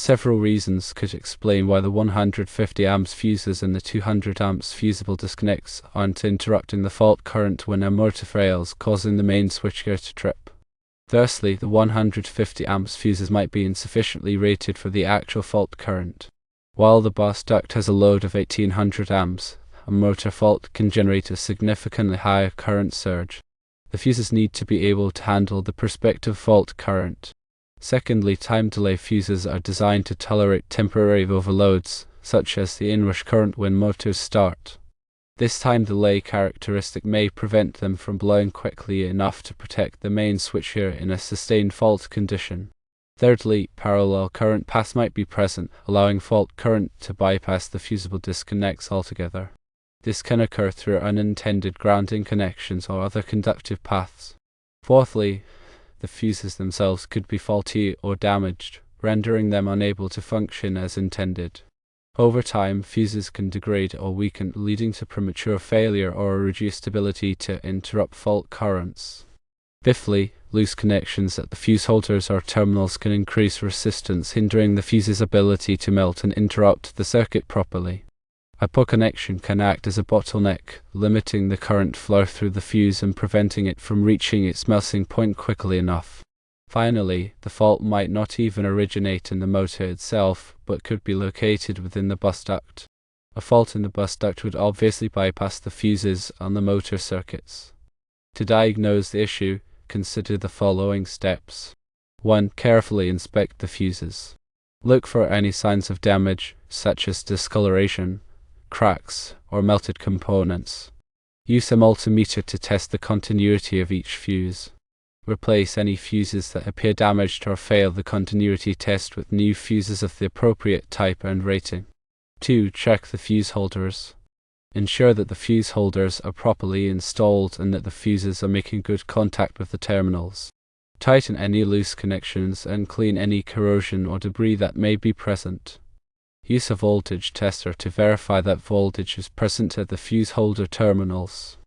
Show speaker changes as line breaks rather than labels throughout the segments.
Several reasons could explain why the 150 amps fuses and the 200 amps fusible disconnects aren't interrupting the fault current when a motor fails, causing the main switchgear to trip. Firstly, the 150 amps fuses might be insufficiently rated for the actual fault current. While the bus duct has a load of 1800 amps, a motor fault can generate a significantly higher current surge. The fuses need to be able to handle the prospective fault current. Secondly, time delay fuses are designed to tolerate temporary overloads, such as the inrush current when motors start. This time delay characteristic may prevent them from blowing quickly enough to protect the main switchgear in a sustained fault condition. Thirdly, parallel current paths might be present, allowing fault current to bypass the fusible disconnects altogether. This can occur through unintended grounding connections or other conductive paths. Fourthly, the fuses themselves could be faulty or damaged, rendering them unable to function as intended. Over time, fuses can degrade or weaken, leading to premature failure or a reduced ability to interrupt fault currents. Fifthly, loose connections at the fuse holders or terminals can increase resistance, hindering the fuse's ability to melt and interrupt the circuit properly. A poor connection can act as a bottleneck, limiting the current flow through the fuse and preventing it from reaching its melting point quickly enough. Finally, the fault might not even originate in the motor itself, but could be located within the bus duct. A fault in the bus duct would obviously bypass the fuses on the motor circuits. To diagnose the issue, consider the following steps. 1. Carefully inspect the fuses. Look for any signs of damage, such as discoloration, cracks, or melted components. Use a multimeter to test the continuity of each fuse. Replace any fuses that appear damaged or fail the continuity test with new fuses of the appropriate type and rating. 2. Check the fuse holders. Ensure that the fuse holders are properly installed and that the fuses are making good contact with the terminals. Tighten any loose connections and clean any corrosion or debris that may be present. Use a voltage tester to verify that voltage is present at the fuse holder terminals.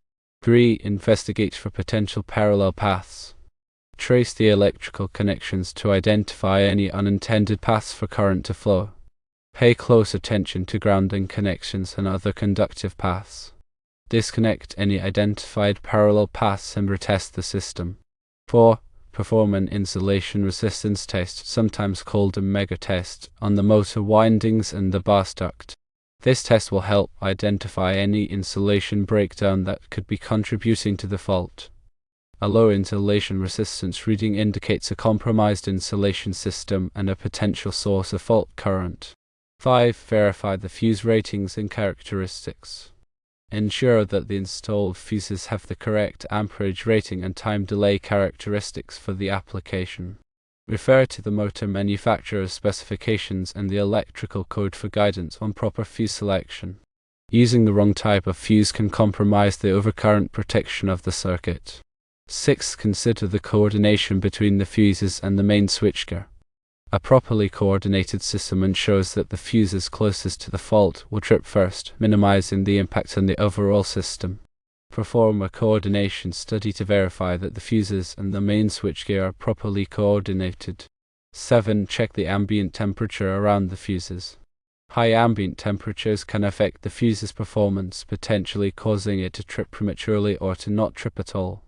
3. Investigate for potential parallel paths. Trace the electrical connections to identify any unintended paths for current to flow. Pay close attention to grounding connections and other conductive paths. Disconnect any identified parallel paths and retest the system. 4. Perform an insulation resistance test, sometimes called a mega test, on the motor windings and the bus duct. This test will help identify any insulation breakdown that could be contributing to the fault. A low insulation resistance reading indicates a compromised insulation system and a potential source of fault current. 5. Verify the fuse ratings and characteristics. Ensure that the installed fuses have the correct amperage rating and time delay characteristics for the application. Refer to the motor manufacturer's specifications and the electrical code for guidance on proper fuse selection. Using the wrong type of fuse can compromise the overcurrent protection of the circuit. 6. Consider the coordination between the fuses and the main switchgear. A properly coordinated system ensures that the fuses closest to the fault will trip first, minimizing the impact on the overall system. Perform a coordination study to verify that the fuses and the main switchgear are properly coordinated. 7. Check the ambient temperature around the fuses. High ambient temperatures can affect the fuse's performance, potentially causing it to trip prematurely or to not trip at all.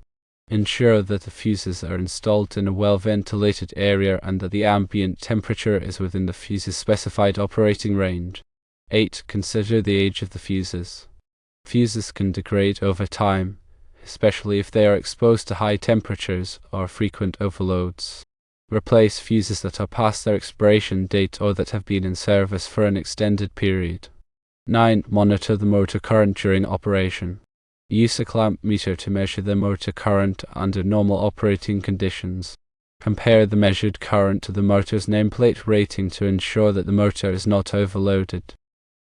Ensure that the fuses are installed in a well-ventilated area and that the ambient temperature is within the fuse's specified operating range. 8. Consider the age of the fuses. Fuses can degrade over time, especially if they are exposed to high temperatures or frequent overloads. Replace fuses that are past their expiration date or that have been in service for an extended period. 9. Monitor the motor current during operation. Use a clamp meter to measure the motor current under normal operating conditions. Compare the measured current to the motor's nameplate rating to ensure that the motor is not overloaded.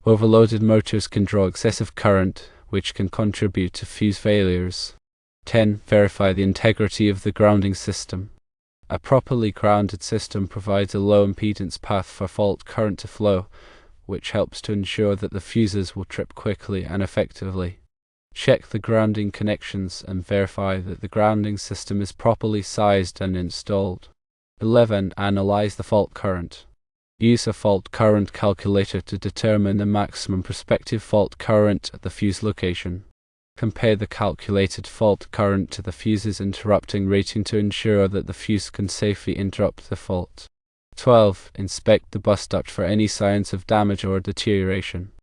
Overloaded motors can draw excessive current, which can contribute to fuse failures. 10. Verify the integrity of the grounding system. A properly grounded system provides a low impedance path for fault current to flow, which helps to ensure that the fuses will trip quickly and effectively. Check the grounding connections and verify that the grounding system is properly sized and installed. 11. Analyze the fault current. Use a fault current calculator to determine the maximum prospective fault current at the fuse location. Compare the calculated fault current to the fuse's interrupting rating to ensure that the fuse can safely interrupt the fault. 12. Inspect the bus duct for any signs of damage or deterioration.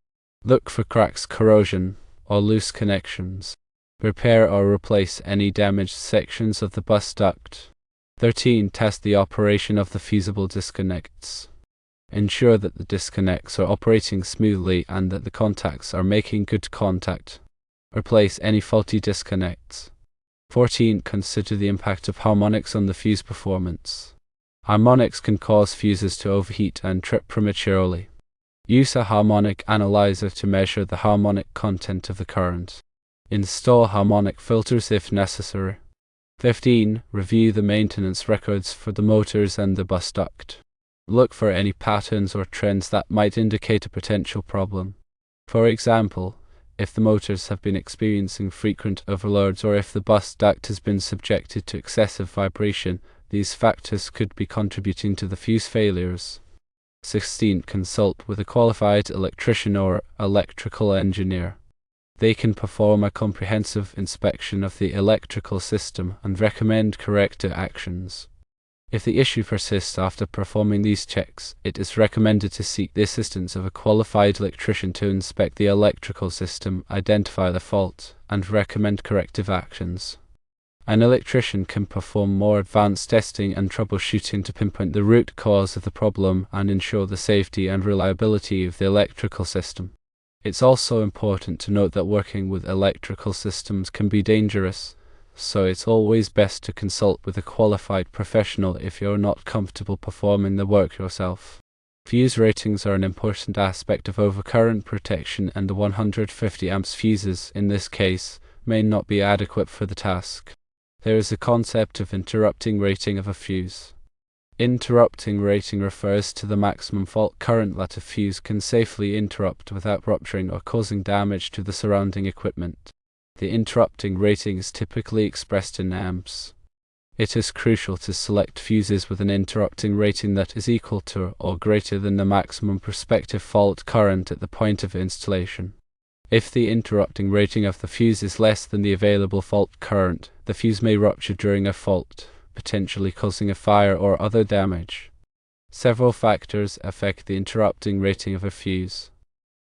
Look for cracks, corrosion, or loose connections. Repair or replace any damaged sections of the bus duct. 13. Test the operation of the fusible disconnects. Ensure that the disconnects are operating smoothly and that the contacts are making good contact. Replace any faulty disconnects. 14. Consider the impact of harmonics on the fuse performance. Harmonics can cause fuses to overheat and trip prematurely. Use a harmonic analyzer to measure the harmonic content of the current. Install harmonic filters if necessary. 15. Review the maintenance records for the motors and the bus duct. Look for any patterns or trends that might indicate a potential problem. For example, if the motors have been experiencing frequent overloads or if the bus duct has been subjected to excessive vibration, these factors could be contributing to the fuse failures. 16. Consult with a qualified electrician or electrical engineer. They can perform a comprehensive inspection of the electrical system and recommend corrective actions. If the issue persists after performing these checks, it is recommended to seek the assistance of a qualified electrician to inspect the electrical system, identify the fault, and recommend corrective actions. An electrician can perform more advanced testing and troubleshooting to pinpoint the root cause of the problem and ensure the safety and reliability of the electrical system. It's also important to note that working with electrical systems can be dangerous, so it's always best to consult with a qualified professional if you're not comfortable performing the work yourself. Fuse ratings are an important aspect of overcurrent protection, and the 150 amps fuses, in this case, may not be adequate for the task. There is a concept of interrupting rating of a fuse. Interrupting rating refers to the maximum fault current that a fuse can safely interrupt without rupturing or causing damage to the surrounding equipment. The interrupting rating is typically expressed in amps. It is crucial to select fuses with an interrupting rating that is equal to or greater than the maximum prospective fault current at the point of installation. If the interrupting rating of the fuse is less than the available fault current, the fuse may rupture during a fault, potentially causing a fire or other damage. Several factors affect the interrupting rating of a fuse.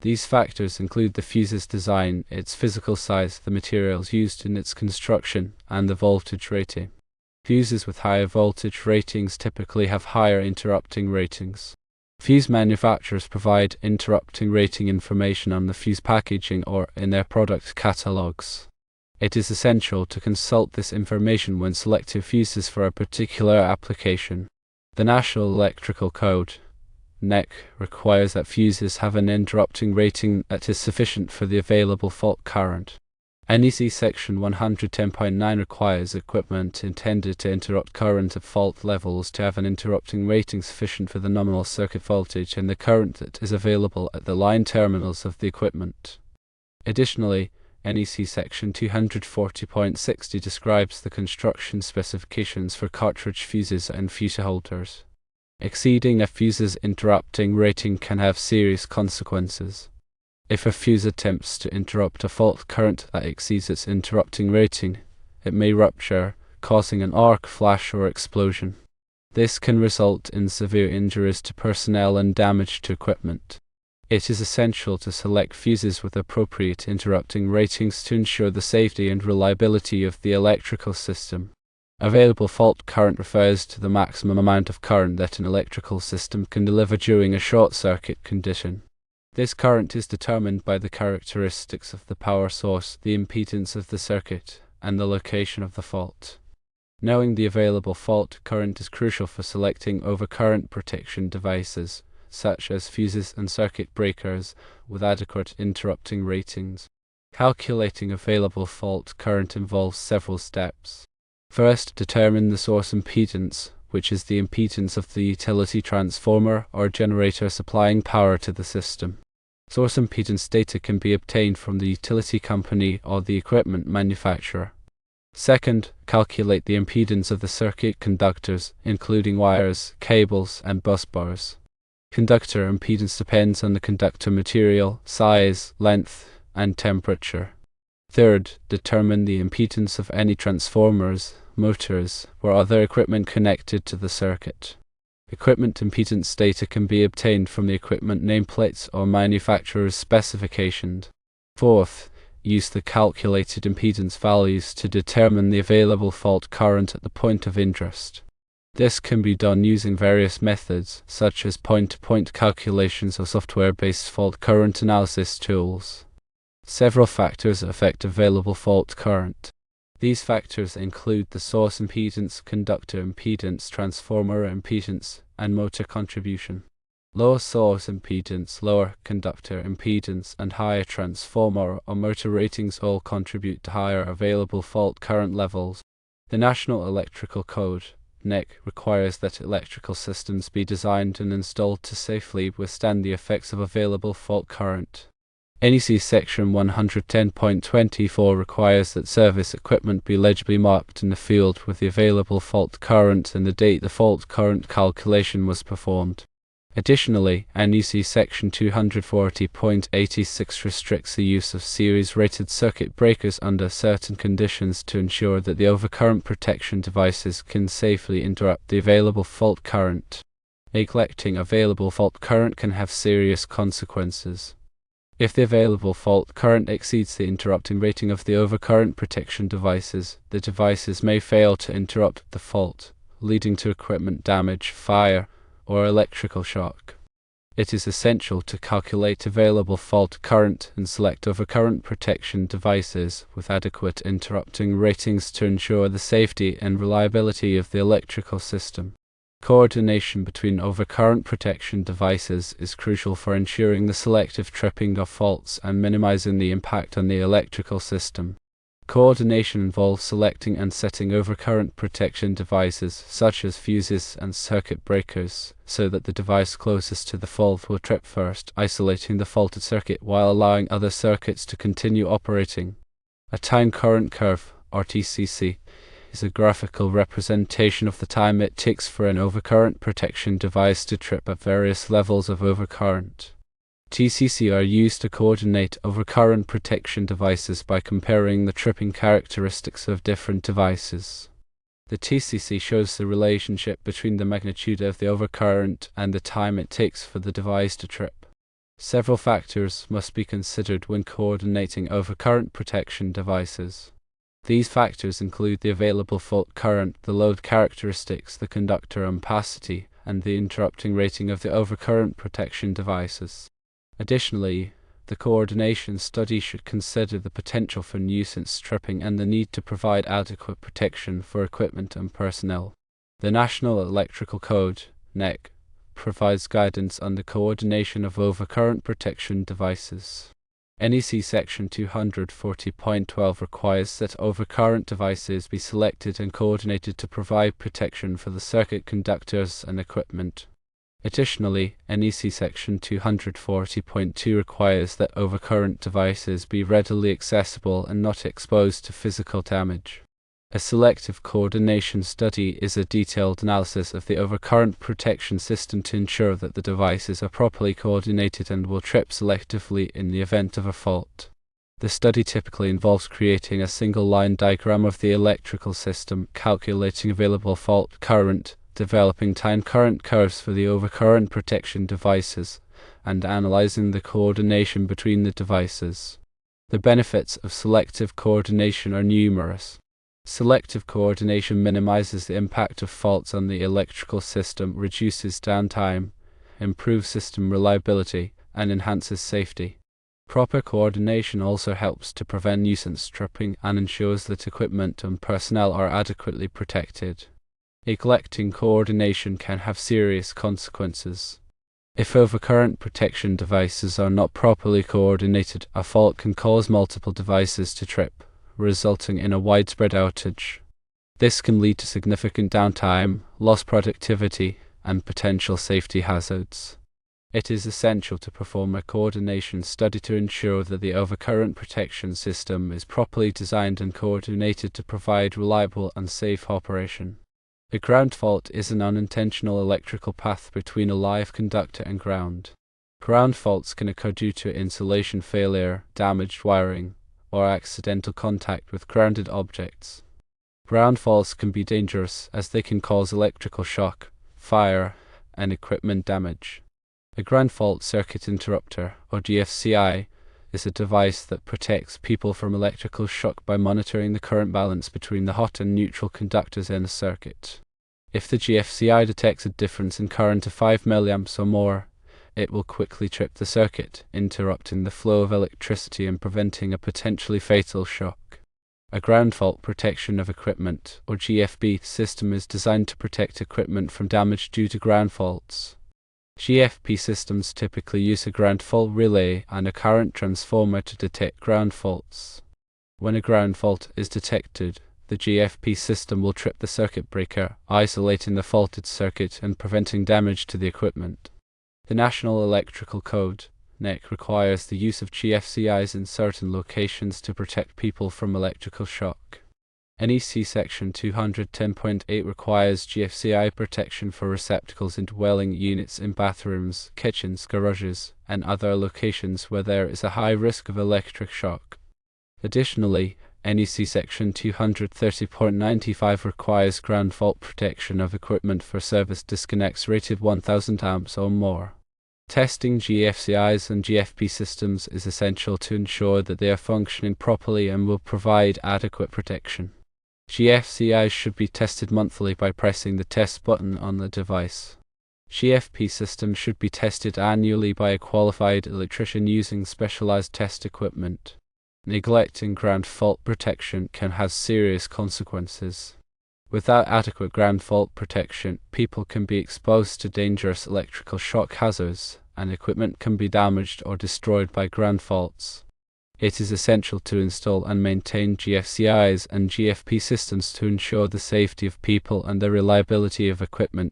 These factors include the fuse's design, its physical size, the materials used in its construction, and the voltage rating. Fuses with higher voltage ratings typically have higher interrupting ratings. Fuse manufacturers provide interrupting rating information on the fuse packaging or in their product catalogs. It is essential to consult this information when selecting fuses for a particular application. The National Electrical Code (NEC) requires that fuses have an interrupting rating that is sufficient for the available fault current. NEC Section 110.9 requires equipment intended to interrupt current at fault levels to have an interrupting rating sufficient for the nominal circuit voltage and the current that is available at the line terminals of the equipment. Additionally, NEC Section 240.60 describes the construction specifications for cartridge fuses and fuse holders. Exceeding a fuse's interrupting rating can have serious consequences. If a fuse attempts to interrupt a fault current that exceeds its interrupting rating, it may rupture, causing an arc flash or explosion. This can result in severe injuries to personnel and damage to equipment. It is essential to select fuses with appropriate interrupting ratings to ensure the safety and reliability of the electrical system. Available fault current refers to the maximum amount of current that an electrical system can deliver during a short circuit condition. This current is determined by the characteristics of the power source, the impedance of the circuit, and the location of the fault. Knowing the available fault current is crucial for selecting overcurrent protection devices, such as fuses and circuit breakers, with adequate interrupting ratings. Calculating available fault current involves several steps. First, determine the source impedance, which is the impedance of the utility transformer or generator supplying power to the system. Source impedance data can be obtained from the utility company or the equipment manufacturer. Second, calculate the impedance of the circuit conductors, including wires, cables, and bus bars. Conductor impedance depends on the conductor material, size, length, and temperature. Third, determine the impedance of any transformers, motors, or other equipment connected to the circuit. Equipment impedance data can be obtained from the equipment nameplates or manufacturer's specifications. Fourth, use the calculated impedance values to determine the available fault current at the point of interest. This can be done using various methods, such as point-to-point calculations or software-based fault current analysis tools. Several factors affect available fault current. These factors include the source impedance, conductor impedance, transformer impedance, and motor contribution. Lower source impedance, lower conductor impedance, and higher transformer or motor ratings all contribute to higher available fault current levels. The National Electrical Code (NEC) requires that electrical systems be designed and installed to safely withstand the effects of available fault current. NEC Section 110.24 requires that service equipment be legibly marked in the field with the available fault current and the date the fault current calculation was performed. Additionally, NEC Section 240.86 restricts the use of series-rated circuit breakers under certain conditions to ensure that the overcurrent protection devices can safely interrupt the available fault current. Neglecting available fault current can have serious consequences. If the available fault current exceeds the interrupting rating of the overcurrent protection devices, the devices may fail to interrupt the fault, leading to equipment damage, fire, or electrical shock. It is essential to calculate available fault current and select overcurrent protection devices with adequate interrupting ratings to ensure the safety and reliability of the electrical system. Coordination between overcurrent protection devices is crucial for ensuring the selective tripping of faults and minimizing the impact on the electrical system. Coordination involves selecting and setting overcurrent protection devices, such as fuses and circuit breakers, so that the device closest to the fault will trip first, isolating the faulted circuit while allowing other circuits to continue operating. A time current curve, or TCC, is a graphical representation of the time it takes for an overcurrent protection device to trip at various levels of overcurrent. TCC are used to coordinate overcurrent protection devices by comparing the tripping characteristics of different devices. The TCC shows the relationship between the magnitude of the overcurrent and the time it takes for the device to trip. Several factors must be considered when coordinating overcurrent protection devices. These factors include the available fault current, the load characteristics, the conductor ampacity, and the interrupting rating of the overcurrent protection devices. Additionally, the coordination study should consider the potential for nuisance tripping and the need to provide adequate protection for equipment and personnel. The National Electrical Code (NEC) provides guidance on the coordination of overcurrent protection devices. NEC Section 240.12 requires that overcurrent devices be selected and coordinated to provide protection for the circuit conductors and equipment. Additionally, NEC Section 240.2 requires that overcurrent devices be readily accessible and not exposed to physical damage. A selective coordination study is a detailed analysis of the overcurrent protection system to ensure that the devices are properly coordinated and will trip selectively in the event of a fault. The study typically involves creating a single-line diagram of the electrical system, calculating available fault current, developing time current curves for the overcurrent protection devices, and analyzing the coordination between the devices. The benefits of selective coordination are numerous. Selective coordination minimizes the impact of faults on the electrical system, reduces downtime, improves system reliability, and enhances safety. Proper coordination also helps to prevent nuisance tripping and ensures that equipment and personnel are adequately protected. Neglecting coordination can have serious consequences. If overcurrent protection devices are not properly coordinated, a fault can cause multiple devices to trip, resulting in a widespread outage. This can lead to significant downtime, lost productivity, and potential safety hazards. It is essential to perform a coordination study to ensure that the overcurrent protection system is properly designed and coordinated to provide reliable and safe operation. A ground fault is an unintentional electrical path between a live conductor and ground. Ground faults can occur due to insulation failure, damaged wiring, or accidental contact with grounded objects. Ground faults can be dangerous as they can cause electrical shock, fire, and equipment damage. A ground fault circuit interrupter, or GFCI, is a device that protects people from electrical shock by monitoring the current balance between the hot and neutral conductors in a circuit. If the GFCI detects a difference in current of 5 mA or more, it will quickly trip the circuit, interrupting the flow of electricity and preventing a potentially fatal shock. A ground fault protection of equipment, or GFB, system is designed to protect equipment from damage due to ground faults. GFP systems typically use a ground fault relay and a current transformer to detect ground faults. When a ground fault is detected, the GFP system will trip the circuit breaker, isolating the faulted circuit and preventing damage to the equipment. The National Electrical Code (NEC) requires the use of GFCIs in certain locations to protect people from electrical shock. NEC Section 210.8 requires GFCI protection for receptacles in dwelling units in bathrooms, kitchens, garages, and other locations where there is a high risk of electric shock. Additionally, NEC Section 230.95 requires ground fault protection of equipment for service disconnects rated 1000 amps or more. Testing GFCIs and GFP systems is essential to ensure that they are functioning properly and will provide adequate protection. GFCIs should be tested monthly by pressing the test button on the device. GFP systems should be tested annually by a qualified electrician using specialized test equipment. Neglecting ground fault protection can have serious consequences. Without adequate ground fault protection, people can be exposed to dangerous electrical shock hazards, and equipment can be damaged or destroyed by ground faults. It is essential to install and maintain GFCIs and GFP systems to ensure the safety of people and the reliability of equipment.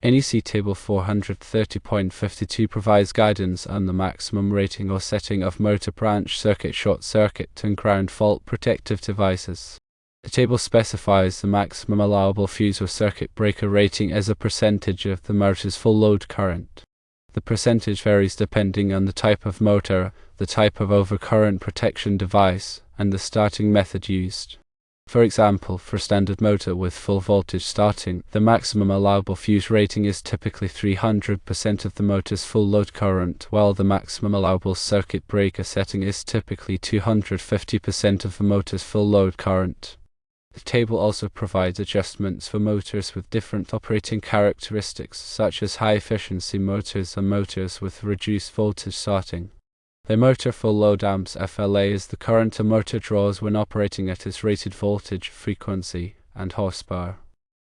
NEC Table 430.52 provides guidance on the maximum rating or setting of motor branch circuit, short circuit, and ground fault protective devices. The table specifies the maximum allowable fuse or circuit breaker rating as a percentage of the motor's full load current. The percentage varies depending on the type of motor, the type of overcurrent protection device, and the starting method used. For example, for a standard motor with full voltage starting, the maximum allowable fuse rating is typically 300% of the motor's full load current, while the maximum allowable circuit breaker setting is typically 250% of the motor's full load current. The table also provides adjustments for motors with different operating characteristics, such as high-efficiency motors and motors with reduced voltage starting. The motor full load amps FLA is the current a motor draws when operating at its rated voltage, frequency, and horsepower.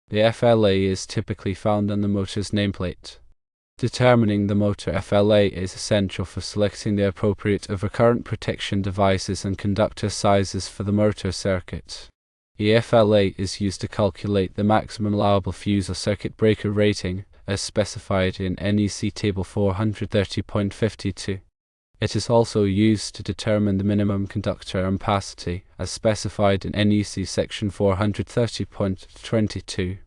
The FLA is typically found on the motor's nameplate. Determining the motor FLA is essential for selecting the appropriate overcurrent protection devices and conductor sizes for the motor circuit. The FLA is used to calculate the maximum allowable fuse or circuit breaker rating, as specified in NEC Table 430.52. It is also used to determine the minimum conductor ampacity, as specified in NEC Section 430.22.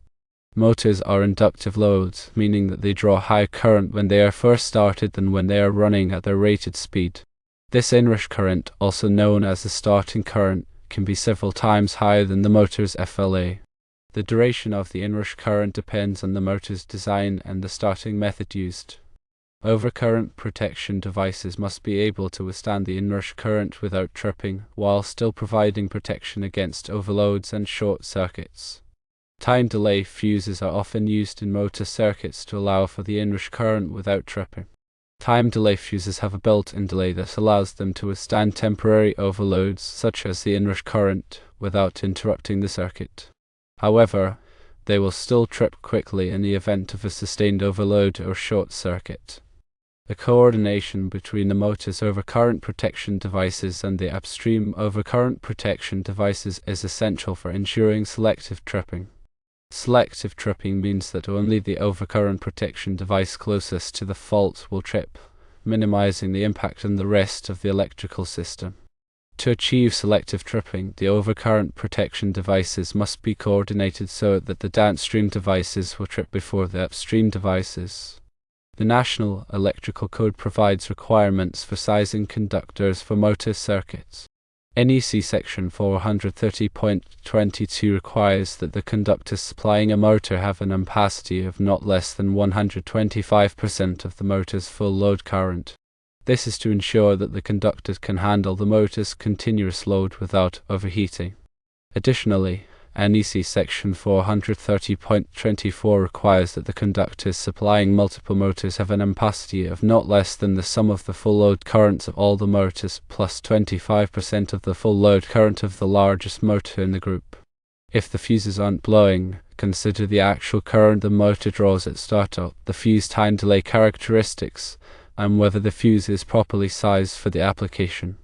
Motors are inductive loads, meaning that they draw higher current when they are first started than when they are running at their rated speed. This inrush current, also known as the starting current, can be several times higher than the motor's FLA. The duration of the inrush current depends on the motor's design and the starting method used. Overcurrent protection devices must be able to withstand the inrush current without tripping, while still providing protection against overloads and short circuits. Time delay fuses are often used in motor circuits to allow for the inrush current without tripping. Time delay fuses have a built-in delay that allows them to withstand temporary overloads, such as the inrush current, without interrupting the circuit. However, they will still trip quickly in the event of a sustained overload or short circuit. The coordination between the motor's overcurrent protection devices and the upstream overcurrent protection devices is essential for ensuring selective tripping. Selective tripping means that only the overcurrent protection device closest to the fault will trip, minimizing the impact on the rest of the electrical system. To achieve selective tripping, the overcurrent protection devices must be coordinated so that the downstream devices will trip before the upstream devices. The National Electrical Code provides requirements for sizing conductors for motor circuits. NEC Section 430.22 requires that the conductors supplying a motor have an ampacity of not less than 125% of the motor's full load current. This is to ensure that the conductors can handle the motor's continuous load without overheating. Additionally, NEC Section 430.24 requires that the conductors supplying multiple motors have an ampacity of not less than the sum of the full load currents of all the motors plus 25% of the full load current of the largest motor in the group. If the fuses aren't blowing, consider the actual current the motor draws at startup, the fuse time delay characteristics, and whether the fuse is properly sized for the application.